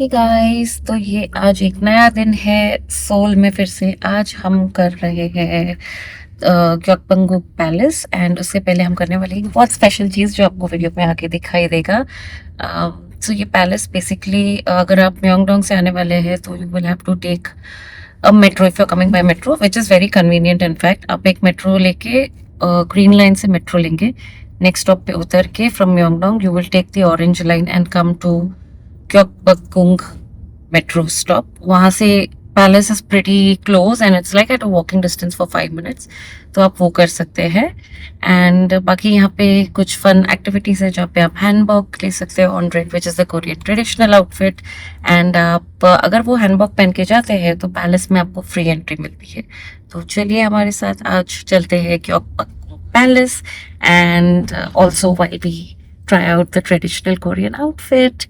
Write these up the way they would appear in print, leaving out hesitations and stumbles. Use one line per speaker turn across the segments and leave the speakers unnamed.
Hey guys, तो ये आज एक नया दिन है सोल में। फिर से आज हम कर रहे हैं ग्योकपंगुक पैलेस। एंड उससे पहले हम करने वाले हैं एक बहुत स्पेशल चीज़ जो आपको वीडियो में आके दिखाई देगा। सो ये पैलेस बेसिकली, अगर आप म्योंगडोंग से आने वाले हैं तो you will have to take a metro if you are coming by metro, which is very convenient. In fact आप एक मेट्रो लेके ग्रीन लाइन से मेट्रो लेंगे, नेक्स्ट स्टॉप पे उतर के from Myeongdong you will take the orange line and come to Gyeokbokgung metro stop. वहाँ से palace is pretty close and it's like at a walking distance for 5 minutes, तो आप वो कर सकते हैं। एंड बाकी यहाँ पे कुछ फन एक्टिविटीज है जहाँ पे आप हैंडबॉक ले सकते हैं on rent, which is the Korean traditional outfit. And आप अगर वो हैंडबॉक पहन के जाते हैं तो पैलेस में आपको फ्री एंट्री मिलती है। तो चलिए हमारे साथ आज चलते हैं Gyeongbokgung palace and also while we try out the traditional Korean outfit.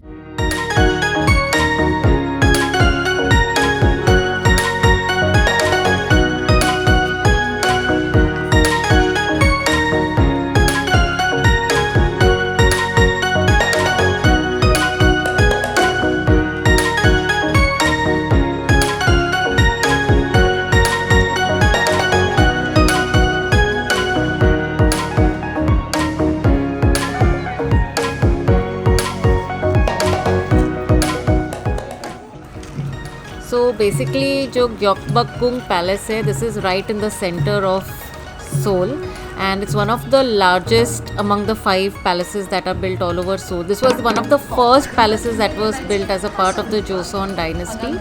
So basically जो ग्योकबोक्गुंग पैलेस है, this is right in the center of Seoul, and it's one of the largest among the 5 palaces that are built all over Seoul. This was one of the first palaces that was built as a part of the Joseon dynasty,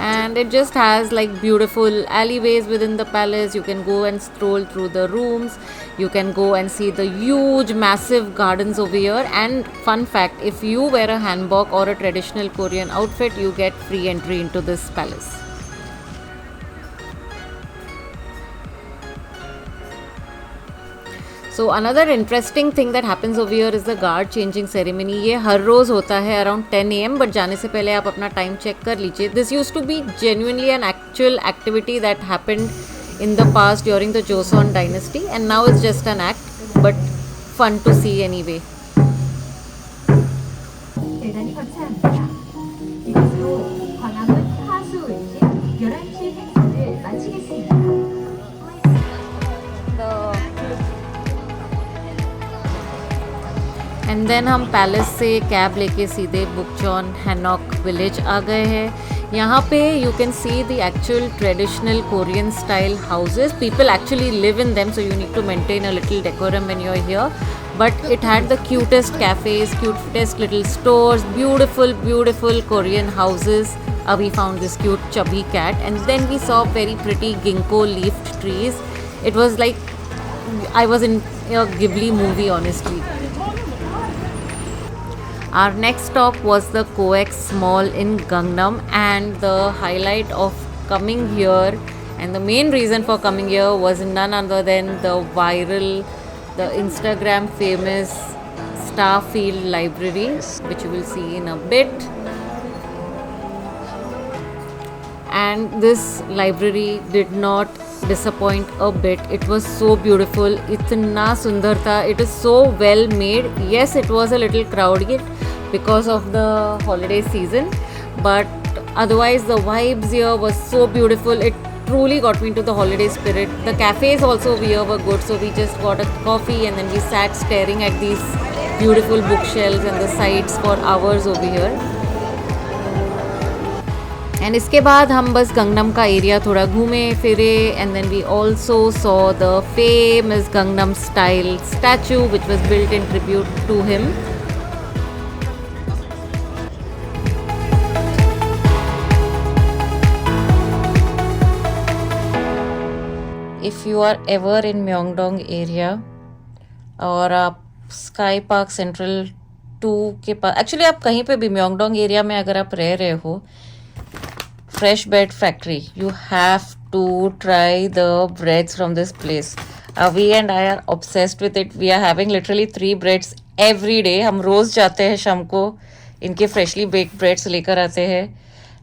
and it just has like beautiful alleyways within the palace. You can go and stroll through the rooms. You can go and see the huge massive gardens over here. And fun fact, if you wear a hanbok or a traditional Korean outfit, you get free entry into this palace. So another interesting thing that happens over here is the guard changing ceremony. ये हर रोज़ होता है around 10 AM, but जाने से पहले आप अपना time check कर लीजिए. This used to be genuinely an actual activity that happened in the past during the Joseon dynasty, and now it's just an act, but fun to see anyway.
대단히 감사합니다. 이것으로 관악은 하수 일식 11시 행사를 마치겠습니다.
And then हम palace से cab लेके सीधे बुकचॉन हैनॉक village आ गए हैं। यहाँ पे you can see the actual traditional Korean style houses. People actually live in them, so you need to maintain a little decorum when you are here. But it had the cutest cafes, cutest little stores, beautiful Korean houses. We found this cute chubby cat, and then we saw very pretty ginkgo leafed trees. It was like I was in a Ghibli movie, honestly. Our next stop was the COEX Mall in Gangnam, and the highlight of coming here and the main reason for coming here was none other than the Instagram famous Starfield Library, which you will see in a bit. And this library did not disappoint a bit. It was so beautiful, itna sundar tha. It is so well made. Yes, it was a little crowded because of the holiday season, but otherwise the vibes here was so beautiful. It truly got me into the holiday spirit. The cafes also here were good, so we just got a coffee and then we sat staring at these beautiful bookshelves and the sights for hours over here. And इसके बाद हम बस Gangnam का area थोड़ा घूमे फिरे, and then we also saw the famous Gangnam style statue which was built in tribute to him. If you are ever in Myeongdong area और आप स्काई पार्क सेंट्रल 2 के पास, एक्चुअली आप कहीं पे भी म्योंगडोंग एरिया में अगर आप रह रहे हो, Fresh Bread Factory, you have to try the breads from this place. We and I are obsessed with it. We are having literally 3 breads every day. हम रोज़ जाते हैं शाम को, इनके फ्रेशली बेक्ड ब्रेड्स लेकर आते हैं,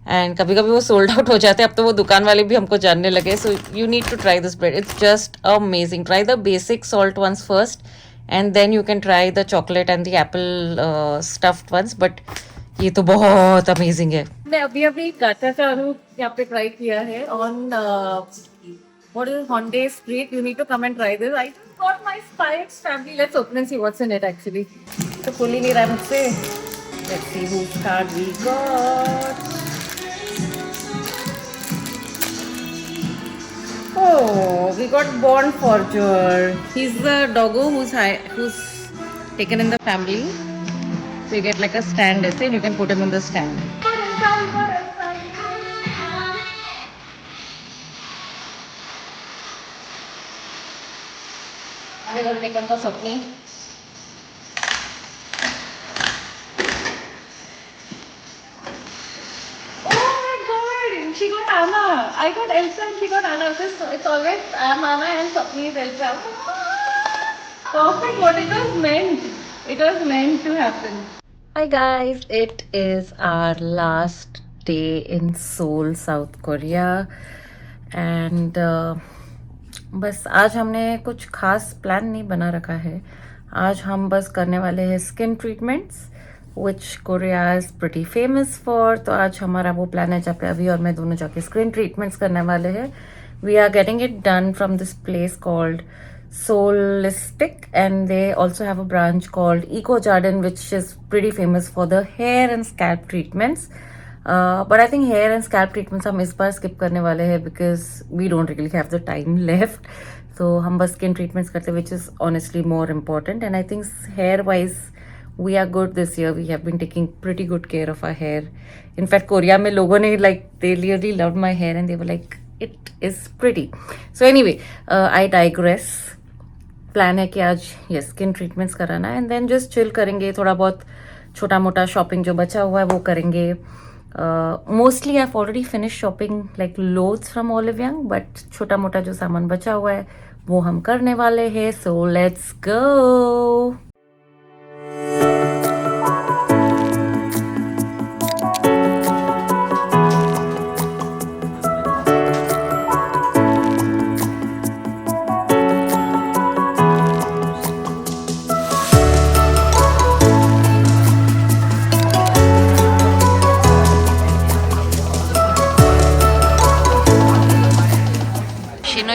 एंड कभी कभी वो सोल्ड आउट हो जाते हैं. अब तो वो दुकान वाले भी हमको जानने लगे. So you need to try this bread. It's just amazing. Try the basic salt ones first, and then you can try the chocolate and the apple stuffed ones. But ये तो बहुत अमेजिंग है। मैं अभी अभी गाटा चारू यहाँ पे ट्राई किया है on what is Honda Street. You need to come and try this. I just got my Spikes family. Let's open and see what's in it actually. तो खुल ही नहीं रहा है मुझसे. Let's see whose card we got. Oh, we got Born Forger. He's the doggo who's taken in the family. So you get like a stand, ऐसे, and you can put him in the stand. आगे घर निकल का सपनी. Oh my God! She got Anna. I got Elsa and she got Anna. It's always I'm Anna and Sapni is Elsa. Perfect. What it was meant. It was meant to happen. Hi guys, it is our last day in Seoul, South Korea, and बस आज हमने कुछ खास plan नहीं बना रखा है. आज हम बस करने वाले हैं skin treatments which Korea is pretty famous for. तो आज हमारा वो प्लान है जहाँ पे अभी और मैं दोनों जाके स्किन ट्रीटमेंट्स करने वाले हैं. We are getting it done from this place called Soulistic, and they also have a branch called Eco Garden, which is pretty famous for the hair and scalp treatments. But I think hair and scalp treatments हम इस बार skip करने वाले हैं because we don't really have the time left. So हम बस skin treatments करते हैं, which is honestly more important. And I think hair wise we are good this year. We have been taking pretty good care of our hair. In fact, Korea में लोगों ने they really loved my hair and they were like, it is pretty. So anyway, I digress. Plan है कि आज ये skin treatments कराना है and then just chill करेंगे. थोड़ा बहुत छोटा मोटा शॉपिंग जो बचा हुआ है वो करेंगे. Mostly I have already finish shopping like clothes from Olive Young, but छोटा मोटा जो सामान बचा हुआ है वो हम करने वाले हैं. So let's go.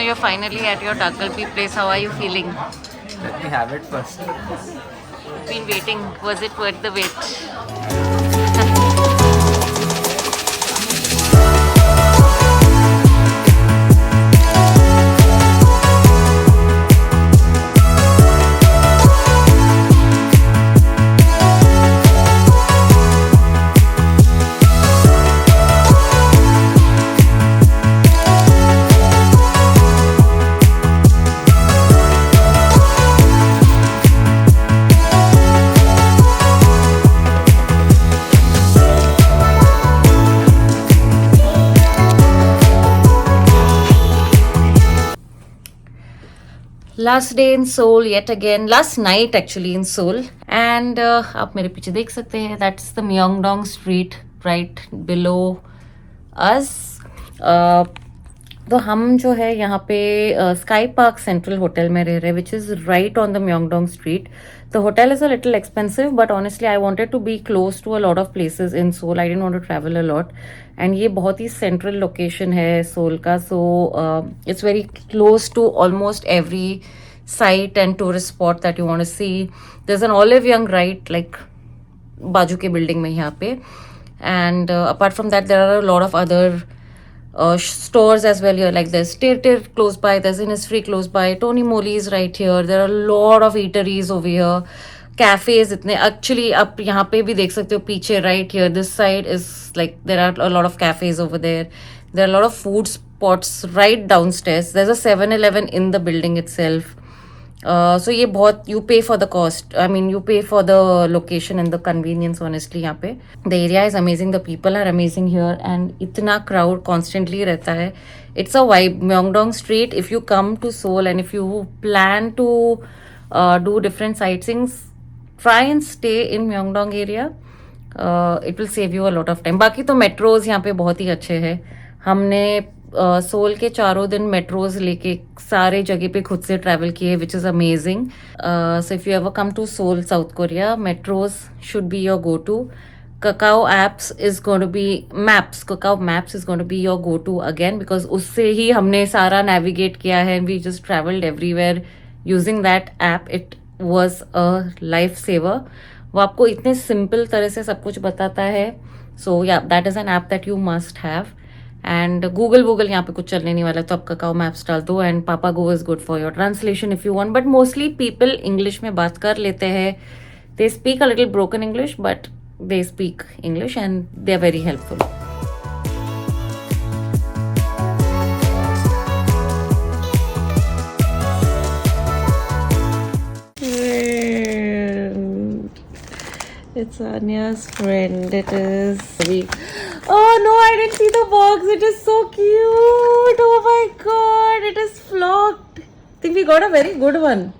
You're finally at your Dakalpi place. How are you feeling?
Let me have it first.
Been waiting. Was it worth the wait? Last day in Seoul yet again. Last night actually in Seoul. And आप मेरे पीछे देख सकते हैं that's the Myeongdong street right below us. तो हम जो है यहाँ पे स्काई पार्क सेंट्रल होटल में रह रहे हैं, which is right on the Myeongdong street. The hotel is a little expensive, but honestly I wanted to be close to a lot of places in Seoul. I didn't want to travel a lot, and ये बहुत ही central location है Seoul का. So it's very close to almost every site and tourist spot that you want to see. There's an Olive Young right like बाजू के building में यहाँ पे, and apart from that there are a lot of other stores as well here, like there's Tir close by, there's Innisfree close by, Tony Moly's right here. There are a lot of eateries over here, cafes इतने. Actually आप यहाँ पे भी देख सकते हो पीछे right here, this side is like there are a lot of cafes over there. There are a lot of food spots right downstairs. There's a 7-Eleven in the building itself. So ये बहुत you pay for the cost. I mean you pay for the location and the convenience honestly यहाँ पे. The area is amazing. The people are amazing here and इतना crowd constantly रहता है. It's a vibe. Myeongdong Street. If you come to Seoul and if you plan to do different sightseeings, try and stay in Myeongdong area. It will save you a lot of time. बाकी तो metros यहाँ पे बहुत ही अच्छे हैं. हमने soul के चारों दिन मेट्रोज लेके सारे जगह पे खुद से ट्रैवल किए, which is amazing. So if you ever come to Seoul South Korea, metros should be your go to. Kakao apps is going to be Kakao Maps is going to be your go-to again because उससे ही हमने सारा navigate किया है and we just traveled everywhere using that app. It was a lifesaver. वो आपको इतने simple तरह से सब कुछ बताता है. So yeah, that is an app that you must have. And Google यहाँ पे कुछ चलने नहीं वाला तो आप Kakao मैप्स डाल दो and Papago is good for your translation if you want but mostly people English में बात कर लेते हैं they speak a little broken English but they speak English and they are very helpful It's Anya's friend. It is. Oh no, I didn't see the box. It is so cute. Oh my god, it is flocked. I think we got a very good one.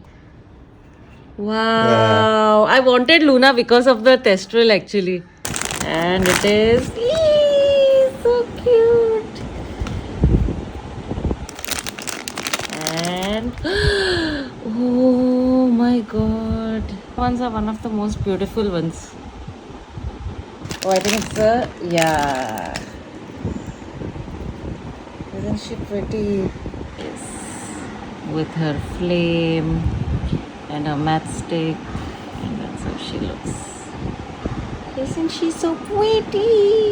Wow. I wanted Luna because of the Testril actually. And it is so cute. And oh my god. Ones are one of the most beautiful ones. Oh, I think it's yeah. Isn't she pretty? Yes. With her flame and her matchstick. And that's how she looks. Isn't she so pretty?